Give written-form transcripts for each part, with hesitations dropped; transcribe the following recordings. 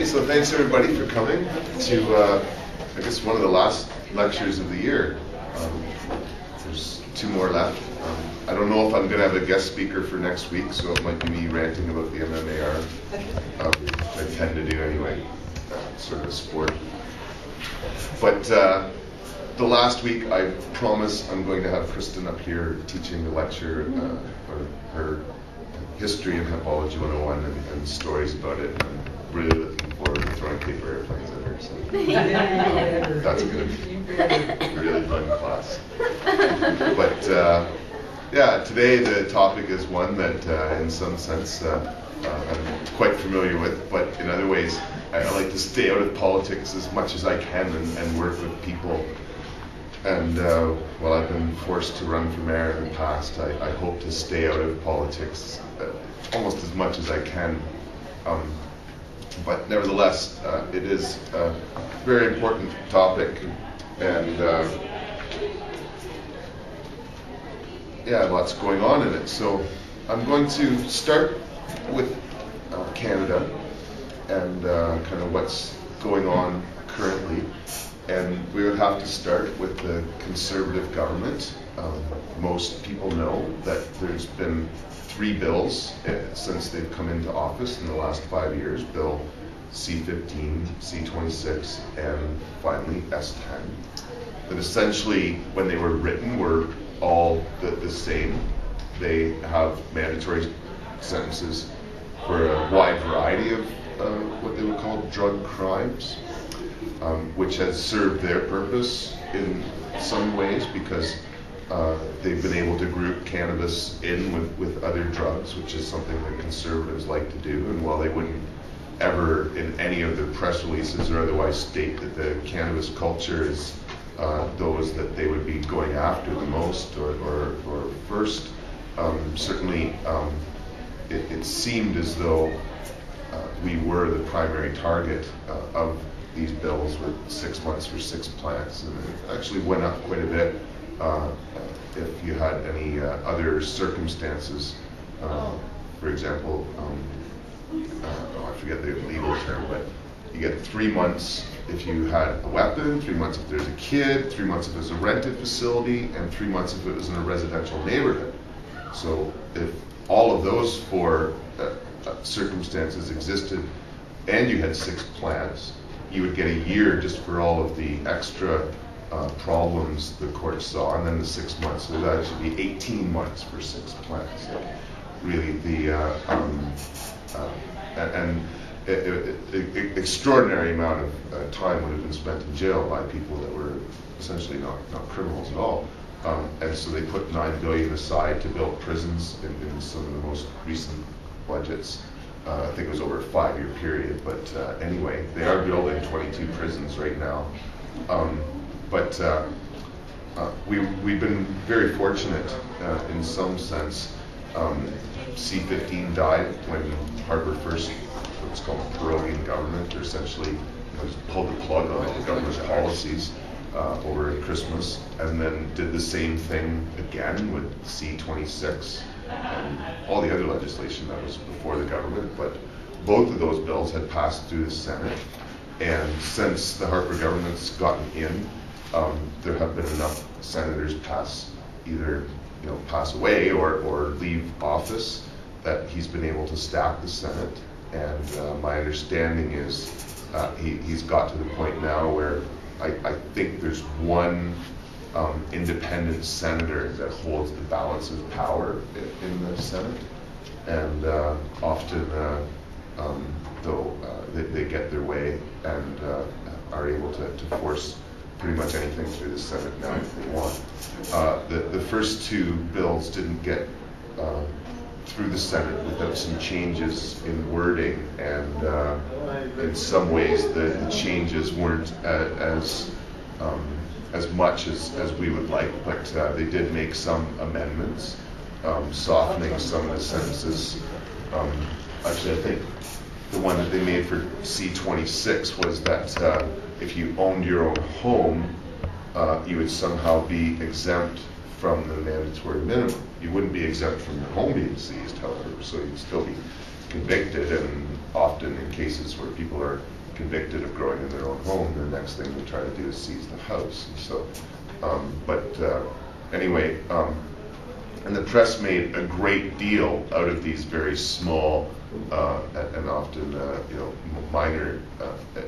Okay, so thanks everybody for coming to, I guess, one of the last lectures of the year. There's two more left. I don't know if I'm going to have a guest speaker for next week, so it might be me ranting about the MMAR, which I tend to do anyway, sort of a sport. But the last week, I promise I'm going to have Kristen up here teaching the lecture, or her history of Hempology 101 and stories about it. And I'm really looking forward to throwing paper airplanes at her. So that's going to be a really fun class. But yeah, today the topic is one that in some sense I'm quite familiar with, but in other ways I like to stay out of politics as much as I can and work with people. And while I've been forced to run for mayor in the past, I hope to stay out of politics almost as much as I can. But nevertheless, it is a very important topic, and yeah, lots going on in it. So I'm going to start with Canada and kind of what's going on currently. And we would have to start with the Conservative government. Most people know that there's been 3 bills since they've come into office in the last 5 years. Bill C-15, C-26, and finally S-10. That essentially, when they were written, were all the same. They have mandatory sentences for a wide variety of what they would call drug crimes. Which has served their purpose in some ways because they've been able to group cannabis in with other drugs, which is something that conservatives like to do. And while they wouldn't ever in any of their press releases or otherwise state that the cannabis culture is those that they would be going after the most or first, certainly it seemed as though we were the primary target of these bills with 6 months for 6 plants, and it actually went up quite a bit if you had any other circumstances. For example, I forget the legal term, but you get 3 months if you had a weapon, 3 months if there's a kid, 3 months if it was a rented facility, and 3 months if it was in a residential neighborhood. So if all of those 4 circumstances existed and you had 6 plants, you would get a year just for all of the extra problems the court saw, and then the 6 months. So that should be 18 months for 6 plants. So really, extraordinary amount of time would have been spent in jail by people that were essentially not criminals at all. And so they put $9 billion aside to build prisons in some of the most recent budgets. I think it was over a 5-year period, but anyway, they are building 22 prisons right now. We've been very fortunate in some sense. C-15 died when Harper first, what's called Peruvian government, or essentially just pulled the plug on all the government's policies over Christmas, and then did the same thing again with C-26. And all the other legislation that was before the government, but both of those bills had passed through the Senate. And since the Harper government's gotten in, there have been enough senators either pass away or leave office that he's been able to stack the Senate. And my understanding is he's got to the point now where I think there's one independent senator that holds the balance of power in the Senate, and often though they get their way and are able to force pretty much anything through the Senate now if they want. The first 2 bills didn't get through the Senate without some changes in wording, and in some ways the changes weren't as much as we would like, but they did make some amendments, softening some of the sentences. Actually, I think the one that they made for C-26 was that if you owned your own home, you would somehow be exempt from the mandatory minimum. You wouldn't be exempt from your home being seized, however, so you'd still be convicted and often in cases where people are convicted of growing in their own home, the next thing they try to do is seize the house. So, anyway, and the press made a great deal out of these very small and often minor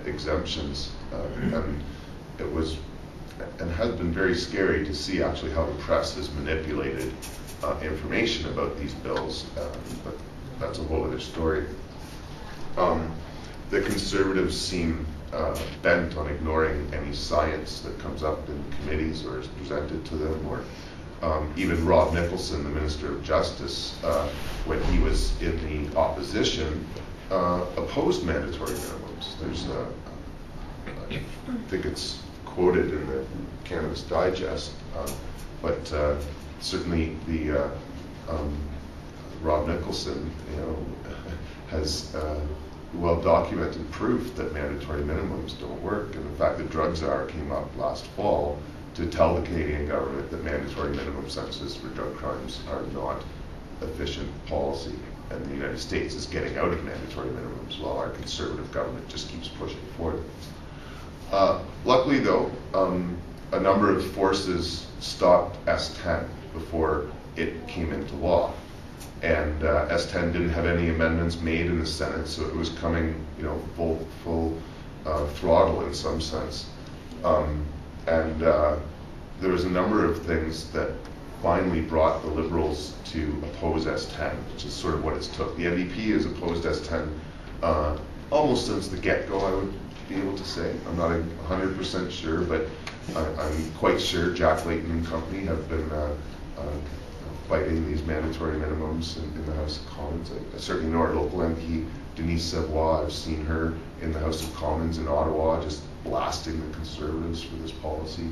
exemptions, and it was and has been very scary to see actually how the press has manipulated information about these bills, but that's a whole other story. The Conservatives seem bent on ignoring any science that comes up in committees or is presented to them, or even Rob Nicholson, the Minister of Justice, when he was in the opposition, opposed mandatory minimums. There's I think it's quoted in the Cannabis Digest, but certainly the Rob Nicholson, has well-documented proof that mandatory minimums don't work. And in fact, the Drug Czar came up last fall to tell the Canadian government that mandatory minimum sentences for drug crimes are not efficient policy, and the United States is getting out of mandatory minimums while our Conservative government just keeps pushing for them. Luckily, though, a number of forces stopped S10 before it came into law, and S10 didn't have any amendments made in the Senate, so it was coming, full throttle in some sense. And there was a number of things that finally brought the Liberals to oppose S10, which is sort of what it's took. The NDP has opposed S10 almost since the get-go, I would be able to say. I'm not 100% sure, but I'm quite sure Jack Layton and company have been fighting these mandatory minimums in the House of Commons. I certainly know our local MP, Denise Savoie. I've seen her in the House of Commons in Ottawa just blasting the Conservatives for this policy.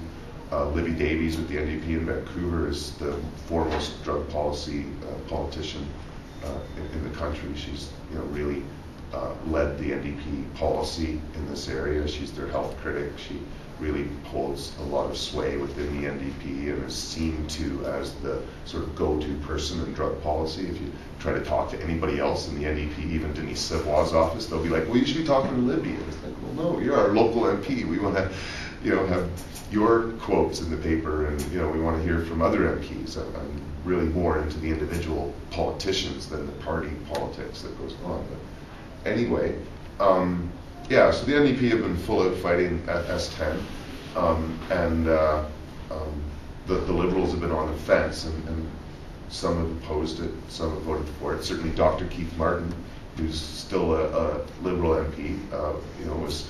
Libby Davies with the NDP in Vancouver is the foremost drug policy politician in the country. She's really led the NDP policy in this area. She's their health critic. She really holds a lot of sway within the NDP and is seen to as the sort of go-to person in drug policy. If you try to talk to anybody else in the NDP, even Denise Savoie's office, they'll be like, well, you should be talking to Libby. And it's like, well, no, you're our local MP. We want to have your quotes in the paper, and we want to hear from other MPs. I'm really more into the individual politicians than the party politics that goes on. But anyway, so the NDP have been full out fighting at S10, and the Liberals have been on the fence, and some have opposed it, some have voted for it. Certainly Dr. Keith Martin, who's still a Liberal MP, was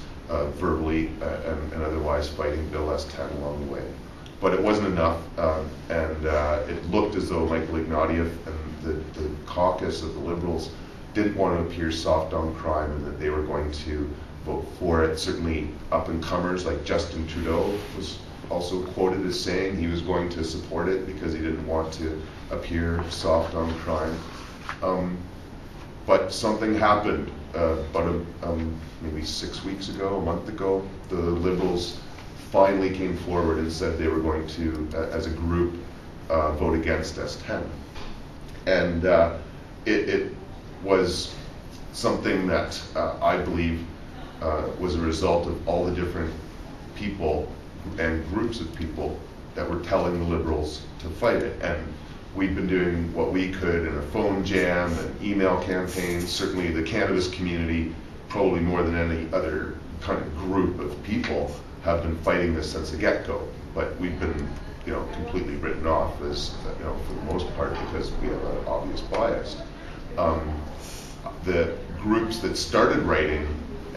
verbally and otherwise fighting Bill S10 along the way. But it wasn't enough, and it looked as though Michael Ignatieff and the caucus of the Liberals didn't want to appear soft on crime, and that they were going to vote for it. Certainly up-and-comers like Justin Trudeau was also quoted as saying he was going to support it because he didn't want to appear soft on crime. But something happened about maybe 6 weeks ago, a month ago. The Liberals finally came forward and said they were going to, as a group, vote against S10. And it was something that I believe was a result of all the different people and groups of people that were telling the Liberals to fight it. And we've been doing what we could in a phone jam and email campaigns. Certainly the cannabis community, probably more than any other kind of group of people, have been fighting this since the get-go. But we've been completely written off as, for the most part, because we have an obvious bias. The groups that started writing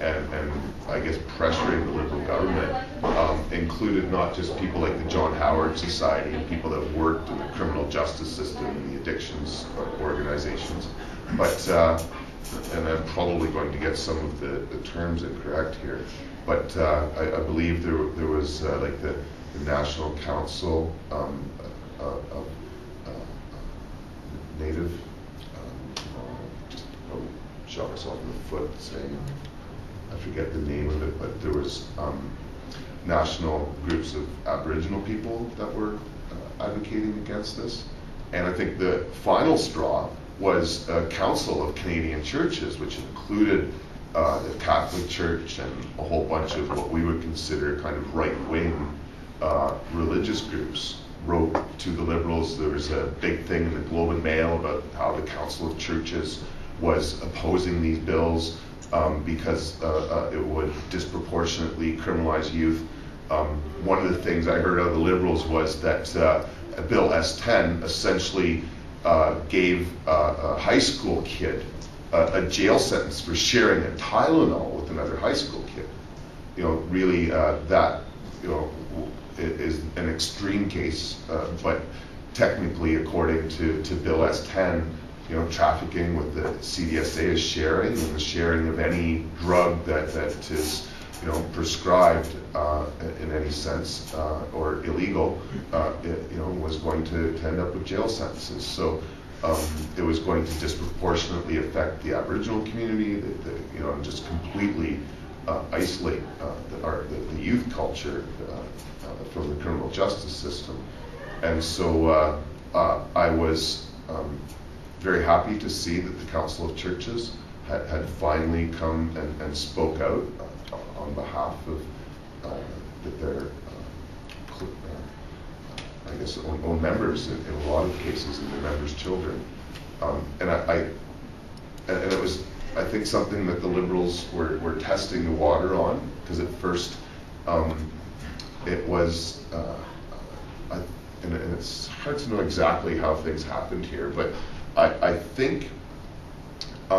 and I guess pressuring the Liberal government included not just people like the John Howard Society and people that worked in the criminal justice system and the addictions organizations, but and I'm probably going to get some of the terms incorrect here, but I believe there was like the National Council of Native, just shot myself in the foot saying, I forget the name of it, but there was national groups of Aboriginal people that were advocating against this. And I think the final straw was a council of Canadian churches, which included the Catholic Church and a whole bunch of what we would consider kind of right-wing religious groups, wrote to the Liberals. There was a big thing in the Globe and Mail about how the Council of Churches was opposing these bills because it would disproportionately criminalize youth. One of the things I heard out of the Liberals was that Bill S-10 essentially gave a high school kid a jail sentence for sharing a Tylenol with another high school kid. Really that, is an extreme case, but technically, according to Bill S-10, trafficking with the CDSA is sharing, and the sharing of any drug that is, prescribed in any sense or illegal, was going to end up with jail sentences. So it was going to disproportionately affect the Aboriginal community, and just completely isolate the youth culture from the criminal justice system. And so I was very happy to see that the Council of Churches had finally come and spoke out on behalf of their I guess own members in a lot of cases, and their members' children. And it was, I think, something that the Liberals were testing the water on, because at first it was, and it's hard to know exactly how things happened here, but I think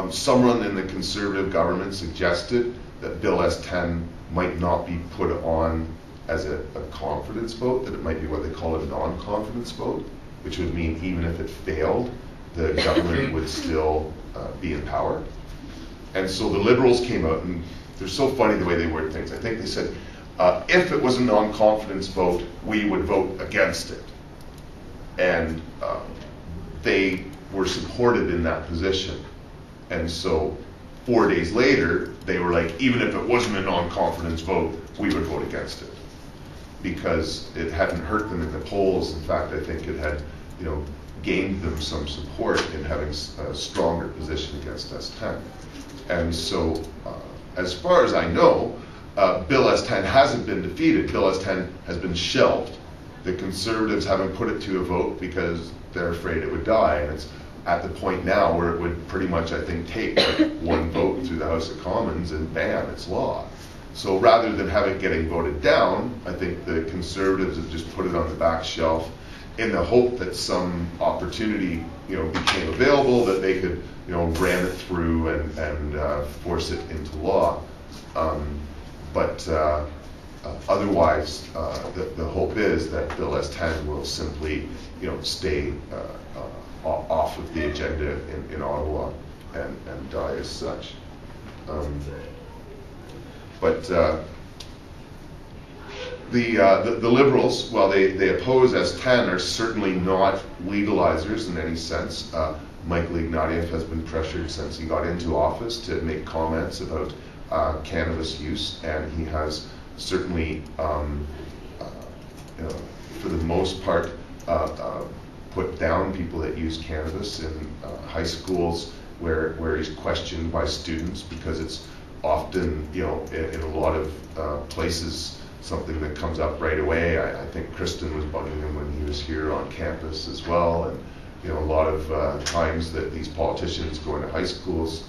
someone in the Conservative government suggested that Bill S-10 might not be put on as a confidence vote, that it might be what they call a non-confidence vote, which would mean even if it failed, the government would still be in power. And so the Liberals came out, and they're so funny the way they word things. I think they said, if it was a non-confidence vote, we would vote against it. And they were supported in that position. And so 4 days later, they were like, even if it wasn't a non-confidence vote, we would vote against it, because it hadn't hurt them in the polls. In fact, I think it had, gained them some support in having a stronger position against S-10. And so, as far as I know, Bill S-10 hasn't been defeated. Bill S-10 has been shelved. The Conservatives haven't put it to a vote because they're afraid it would die, and it's at the point now where it would pretty much, I think, take one vote through the House of Commons and bam, it's law. So rather than have it getting voted down, I think the Conservatives have just put it on the back shelf in the hope that some opportunity, became available, that they could, ram it through and force it into law. But otherwise, the hope is that Bill S-10 will simply, stay off of the agenda in Ottawa and die as such. But the Liberals, while they oppose S-10, are certainly not legalizers in any sense. Michael Ignatieff has been pressured since he got into office to make comments about cannabis use, and he has certainly, for the most part, put down people that use cannabis in high schools where he's questioned by students, because it's often, in a lot of places, something that comes up right away. I think Kristen was bugging him when he was here on campus as well, and a lot of times that these politicians go into high schools,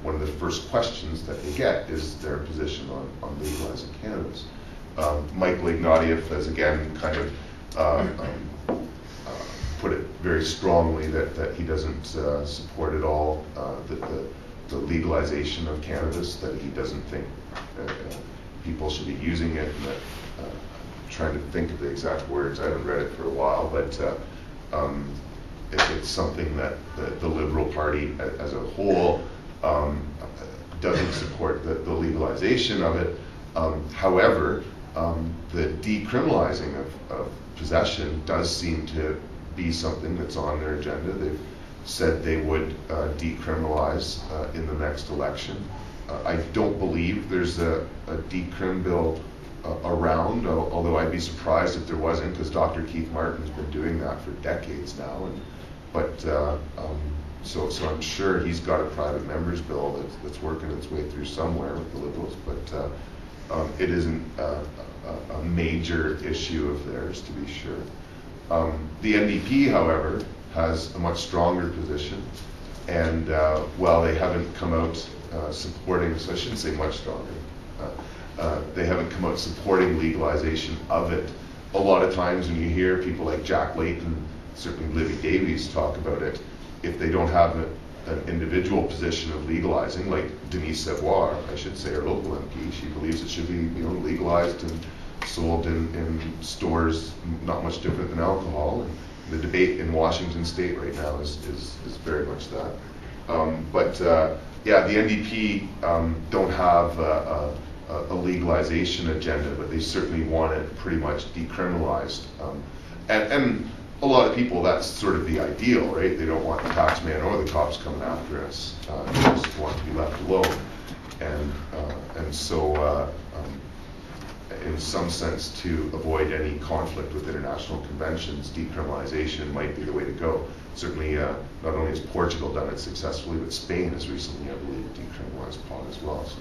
one of the first questions that they get is their position on legalizing cannabis. Michael Ignatieff has again kind of put it very strongly that he doesn't support at all the legalization of cannabis, that he doesn't think people should be using it, and that, trying to think of the exact words, I haven't read it for a while, but it's something that the Liberal Party as a whole doesn't support the legalization of it. However, the decriminalizing of possession does seem to be something that's on their agenda. They've said they would decriminalize in the next election. I don't believe there's a decrim bill around, although I'd be surprised if there wasn't, because Dr. Keith Martin's been doing that for decades now. But So I'm sure he's got a private members bill that's working its way through somewhere with the Liberals, but it isn't a major issue of theirs, to be sure. The NDP, however, has a much stronger position, and while they haven't come out supporting, so I shouldn't say much stronger, they haven't come out supporting legalization of it. A lot of times when you hear people like Jack Layton, certainly Libby Davies, talk about it, if they don't have an individual position of legalizing, like Denise Savoie, I should say, our local MP, she believes it should be legalized and sold in stores not much different than alcohol. And the debate in Washington State right now is very much that. Yeah, the NDP don't have a legalization agenda, but they certainly want it pretty much decriminalized. And a lot of people, that's sort of the ideal, right? They don't want the taxman or the cops coming after us. They just want to be left alone. And so, in some sense, to avoid any conflict with international conventions, decriminalization might be the way to go. Certainly, not only has Portugal done it successfully, but Spain has recently, I believe, decriminalized pot as well. So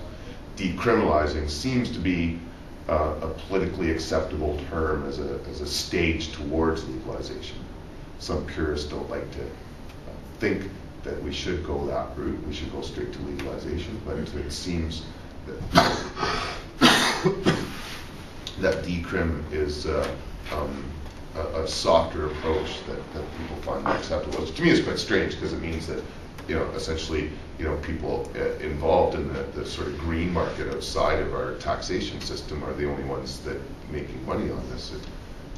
decriminalizing seems to be a politically acceptable term as a stage towards legalization. Some purists don't like to think that we should go that route. We should go straight to legalization, but it seems that decrim is a softer approach that people find more acceptable. Which to me is quite strange, because it means that essentially people involved in the sort of green market outside of our taxation system are the only ones that making money on this. It'd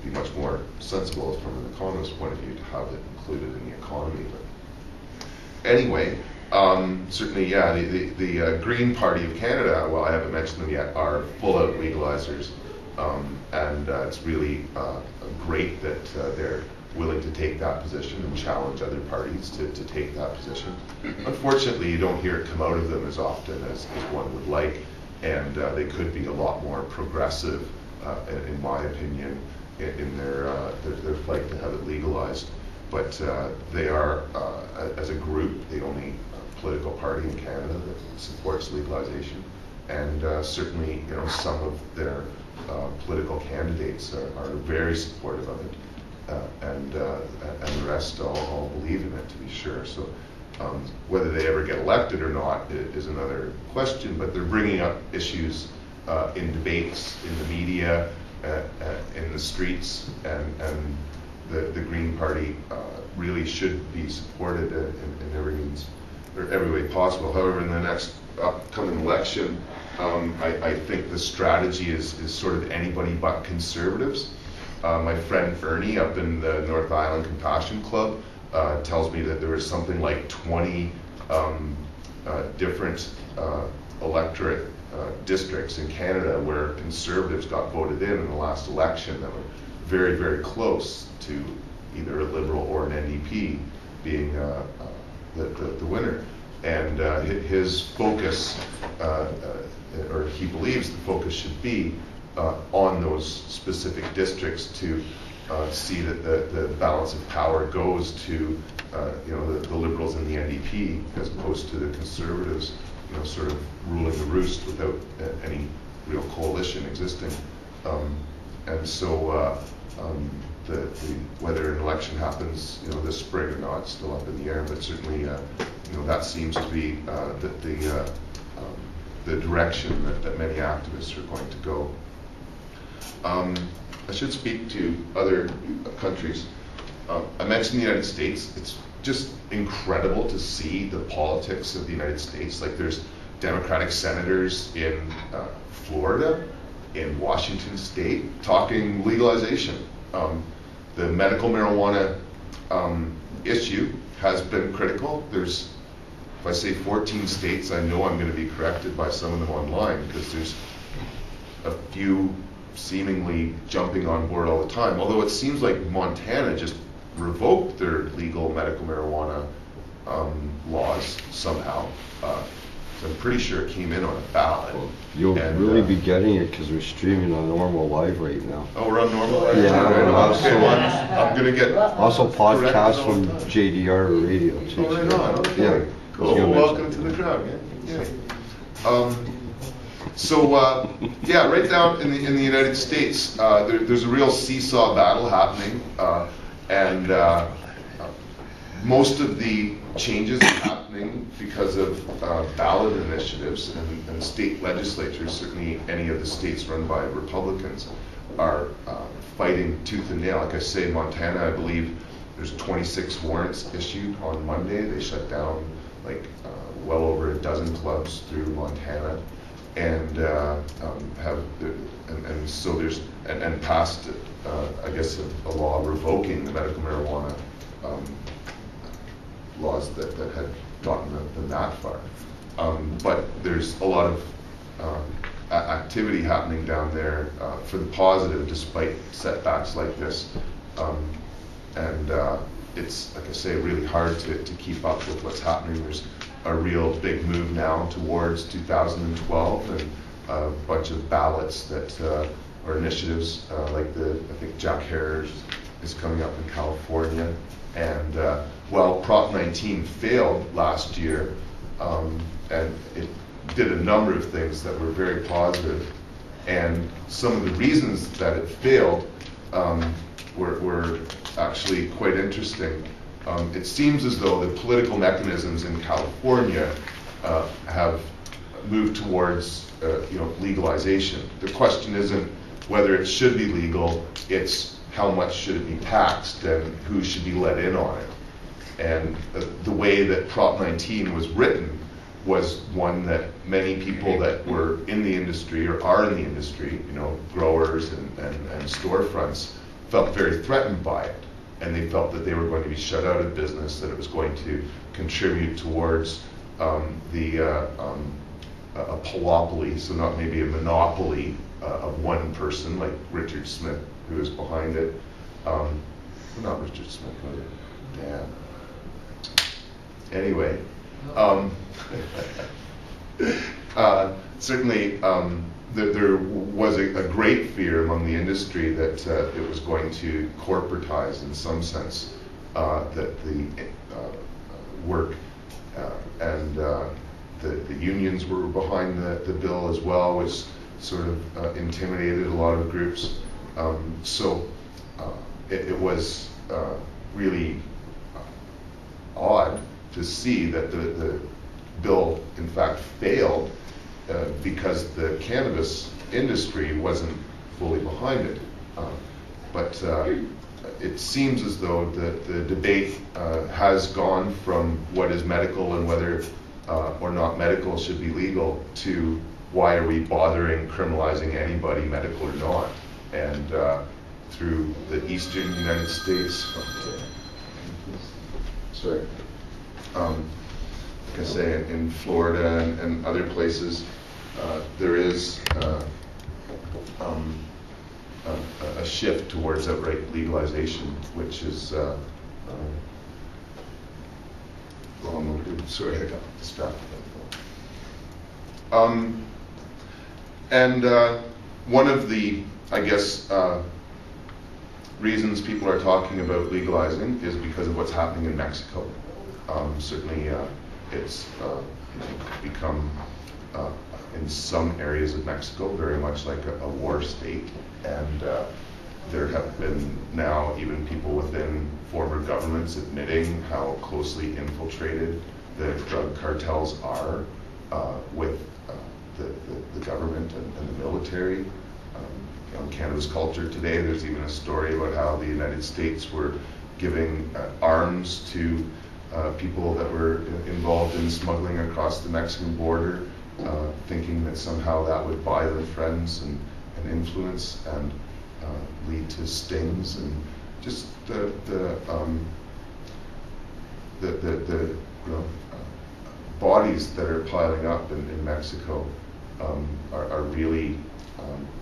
be much more sensible from an economist's point of view to have it included in the economy. But anyway, certainly, yeah, the Green Party of Canada, well, I haven't mentioned them yet, are full-out legalizers. And it's really great that they're willing to take that position and challenge other parties to take that position. Unfortunately, you don't hear it come out of them as often as one would like, and they could be a lot more progressive, in my opinion, in their fight to have it legalized. But they are, as a group, the only political party in Canada that supports legalization, and certainly, some of their political candidates are very supportive of it. And the rest all believe in it, to be sure. So whether they ever get elected or not is another question, but they're bringing up issues in debates, in the media, in the streets, and the Green Party really should be supported in every way possible. However, in the next upcoming election, I think the strategy is sort of anybody but conservatives. My friend Ernie up in the North Island Compassion Club tells me that there was something like 20 different electorate districts in Canada where conservatives got voted in the last election that were very, very close to either a Liberal or an NDP being the winner. And his focus, or he believes the focus should be on those specific districts to see that the balance of power goes to the Liberals and the NDP, as opposed to the Conservatives sort of ruling the roost without any real coalition existing. And so whether an election happens this spring or not, it's still up in the air, but certainly that seems to be the direction that many activists are going to go. I should speak to other countries. I mentioned the United States. It's just incredible to see the politics of the United States. Like, there's Democratic senators in Florida, in Washington State, talking legalization. The medical marijuana issue has been critical. There's, if I say 14 states, I know I'm going to be corrected by some of them online, because there's a few seemingly jumping on board all the time. Although it seems like Montana just revoked their legal medical marijuana laws somehow. I'm pretty sure it came in on a ballot. Well, you'll really be getting it because we're streaming on Normal Live right now. Oh, we're on Normal Live? Yeah, right? also, Okay, well, I'm going to get... Also podcasts from JDR Radio too. Oh, right on, okay. Yeah. Cool, welcome to the crowd, yeah. Yeah, right down in the United States, there's a real seesaw battle happening, and most of the changes are happening because of ballot initiatives, and state legislatures, certainly any of the states run by Republicans, are fighting tooth and nail. Like I say, Montana, I believe there's 26 warrants issued on Monday. They shut down like well over a dozen clubs through Montana, and so there's passed I guess a law revoking the medical marijuana laws that had gotten them that far. But there's a lot of activity happening down there for the positive, despite setbacks like this. It's, like I say, really hard to keep up with what's happening. There's a real big move now towards 2012, and a bunch of ballots that or initiatives like I think Jack Harris is coming up in California. And well, Prop 19 failed last year, and it did a number of things that were very positive. And some of the reasons that it failed were actually quite interesting. It seems as though the political mechanisms in California have moved towards legalization. The question isn't whether it should be legal, it's how much should it be taxed and who should be let in on it. And the way that Prop 19 was written was one that many people that were in the industry or are in the industry, growers and storefronts, felt very threatened by it. And they felt that they were going to be shut out of business, that it was going to contribute towards a polypoly, so not maybe a monopoly of one person like Richard Smith, who is behind it. Not Richard Smith, Dan. Anyway, certainly there was a great fear among the industry that it was going to corporatize in some sense, that the work and the unions were behind the bill as well, which sort of intimidated a lot of groups. It was really odd to see that the bill in fact failed because the cannabis industry wasn't fully behind it. But it seems as though the debate has gone from what is medical and whether or not medical should be legal to why are we bothering criminalizing anybody, medical or not. And through the eastern United States, like I say, in Florida and other places, there is a shift towards outright legalization, which is sorry, I got distracted. One of the, I guess, reasons people are talking about legalizing is because of what's happening in Mexico. Certainly, it's become, in some areas of Mexico, very much like a war state. And there have been now even people within former governments admitting how closely infiltrated the drug cartels are with the government and the military. On Canada's Culture today, there's even a story about how the United States were giving arms to people that were involved in smuggling across the Mexican border, thinking that somehow that would buy them friends and influence and lead to stings, and just the bodies that are piling up in Mexico are really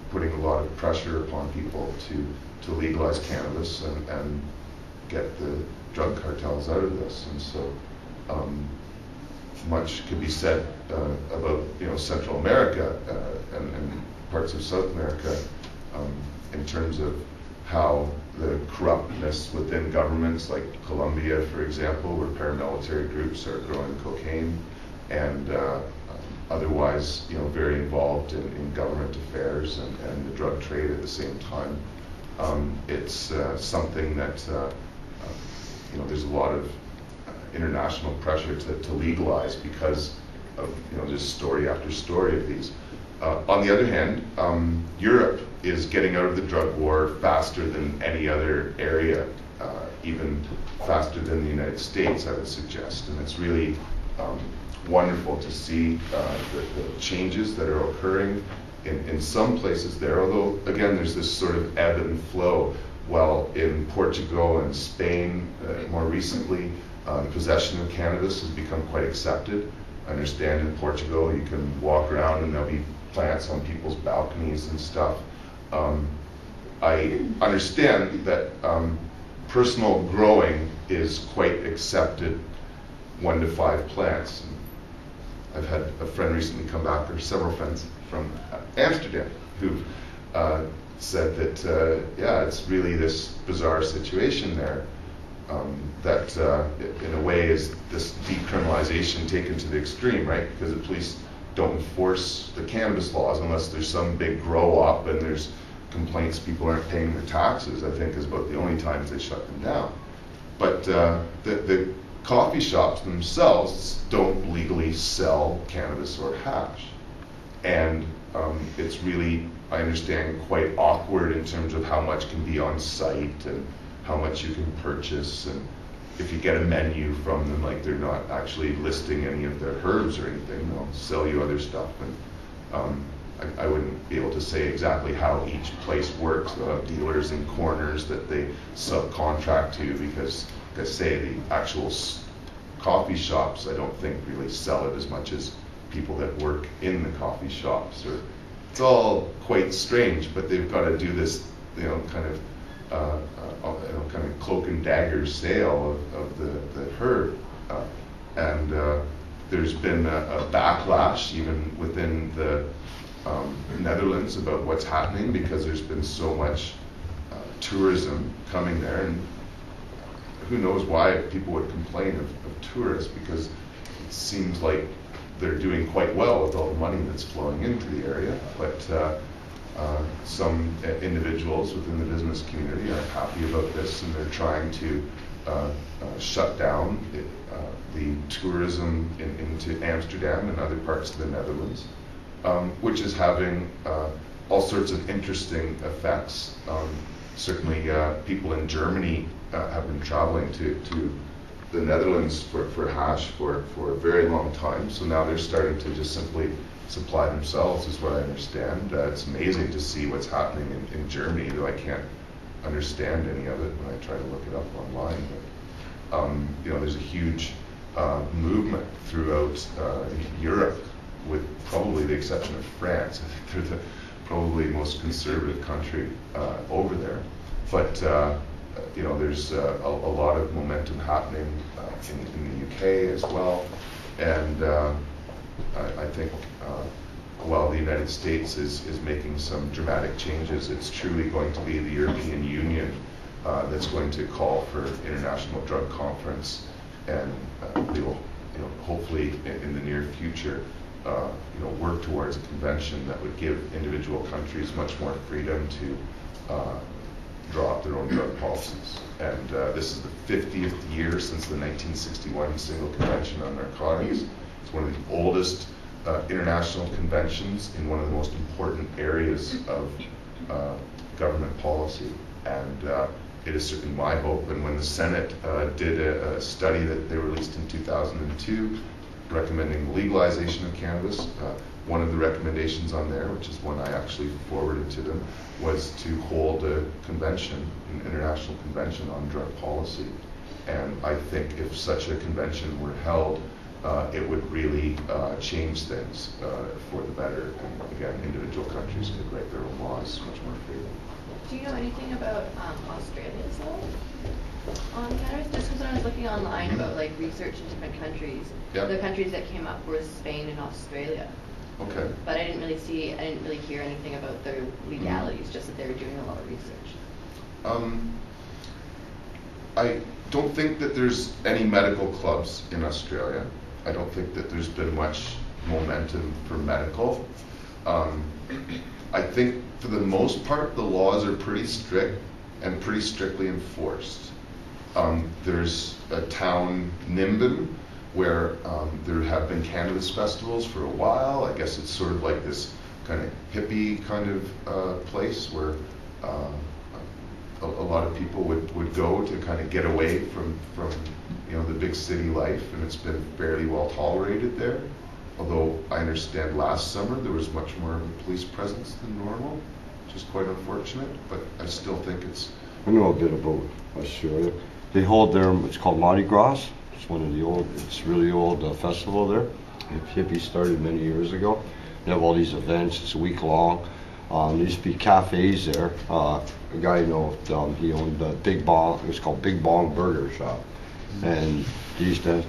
putting a lot of pressure upon people to legalize cannabis and get the drug cartels out of this. And so much could be said about Central America and parts of South America in terms of how the corruptness within governments, like Colombia, for example, where paramilitary groups are growing cocaine and otherwise, very involved in government affairs and the drug trade at the same time. It's something that there's a lot of international pressure to legalize because of just story after story of these. On the other hand, Europe is getting out of the drug war faster than any other area, even faster than the United States, I would suggest. And it's really wonderful to see the changes that are occurring in some places there, although, again, there's this sort of ebb and flow. While in Portugal and Spain, more recently, the possession of cannabis has become quite accepted. I understand in Portugal you can walk around and there'll be plants on people's balconies and stuff. I understand that personal growing is quite accepted, 1 to 5 plants. And I've had a friend recently come back, or several friends from Amsterdam, who've said that, yeah, it's really this bizarre situation there that in a way is this decriminalization taken to the extreme, right? Because the police don't enforce the cannabis laws unless there's some big grow-up and there's complaints people aren't paying their taxes, I think is about the only times they shut them down. But the coffee shops themselves don't legally sell cannabis or hash. And it's really, I understand, quite awkward in terms of how much can be on site and how much you can purchase. And if you get a menu from them, like they're not actually listing any of their herbs or anything, they'll sell you other stuff. And I wouldn't be able to say exactly how each place works. They'll have dealers in corners that they subcontract to because, like I say, the actual coffee shops, I don't think really sell it as much as people that work in the coffee shops. Or it's all quite strange, but they've got to do this, kind of cloak and dagger sale of the herb, and there's been a backlash even within the Netherlands about what's happening because there's been so much tourism coming there, and who knows why people would complain of tourists, because it seems like they're doing quite well with all the money that's flowing into the area. But some individuals within the business community are happy about this, and they're trying to shut down the tourism into Amsterdam and other parts of the Netherlands, which is having all sorts of interesting effects. Certainly people in Germany have been traveling to the Netherlands for hash for a very long time, so now they're starting to just simply supply themselves, is what I understand. It's amazing to see what's happening in Germany, though I can't understand any of it when I try to look it up online. But, there's a huge movement throughout Europe, with probably the exception of France. I think they're the probably most conservative country over there. But there's a lot of momentum happening in the UK as well, and I think while the United States is making some dramatic changes, it's truly going to be the European Union that's going to call for international drug conference, and we will, hopefully in the near future, work towards a convention that would give individual countries much more freedom to draw up their own drug policies. And this is the 50th year since the 1961 Single Convention on Narcotics. It's one of the oldest international conventions in one of the most important areas of government policy. And it is certainly my hope, and when the Senate did a study that they released in 2002 recommending legalization of cannabis, one of the recommendations on there, which is one I actually forwarded to them, was to hold a convention, an international convention on drug policy. And I think if such a convention were held, it would really change things for the better. And again, individual countries could write their own laws much more freely. Do you know anything about Australia's law on cannabis? Just because when I was looking online about like research in different countries, the countries that came up were Spain and Australia. Okay. But I didn't really hear anything about their legalities, just that they were doing a lot of research. I don't think that there's any medical clubs in Australia. I don't think that there's been much momentum for medical. I think for the most part, the laws are pretty strict and pretty strictly enforced. There's a town, Nimbin, where there have been cannabis festivals for a while. I guess it's sort of like this kind of hippie kind of place where a lot of people would go to kind of get away from the big city life, and it's been fairly well tolerated there. Although I understand last summer there was much more of a police presence than normal, which is quite unfortunate, but I still think it's... I know a bit about Australia. They hold their, it's called Mardi Gras. It's one of the old, it's really old festival there. Hippies started many years ago. They have all these events, it's a week long. There used to be cafes there. A guy I know, he owned a Big Bong, it was called Big Bong Burger Shop. And he used to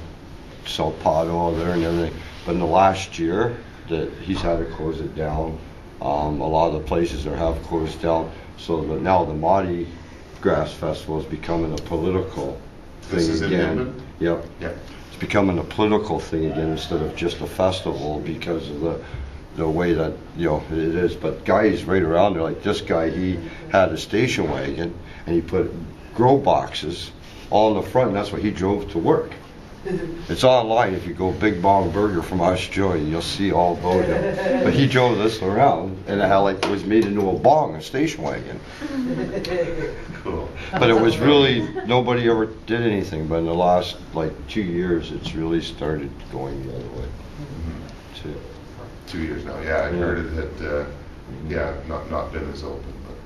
sell pot oil there and everything. But in the last year, that he's had to close it down. A lot of the places there have closed down. So that now the Mardi Gras Festival is becoming a political thing This is again. in Yep. It's becoming a political thing again instead of just a festival because of the way that it is. But guys right around there, like this guy, he had a station wagon and he put grow boxes all in the front, and that's what he drove to work. It's online. If you go Big Bong Burger from Australia, you'll see all about him. But he drove this around, and it was made into a bong, a station wagon. Cool. But it was really, nobody ever did anything. But in the last 2 years, it's really started going the other way. Too. 2 years now. Yeah, I heard it had not been as open, but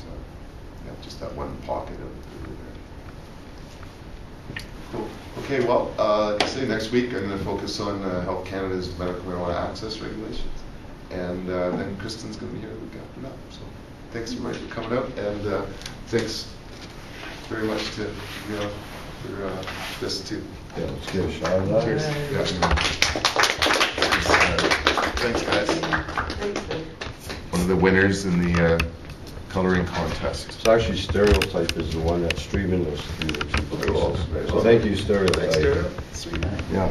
just that one pocket of it over there. Cool. Okay, well, like I say, next week I'm going to focus on Health Canada's medical marijuana access regulations, and then Kristen's going to be here the week after that. So thanks very much for coming out, and thanks very much to for this too. Yeah, let's give a shot at that. Cheers. Yeah. Thanks, guys. One of the winners in the coloring contest. It's actually Stereotype is the one that's streaming those through the two places. Cool. So thank you, Stereotype. Thanks, Stereo. Sweet. Yeah.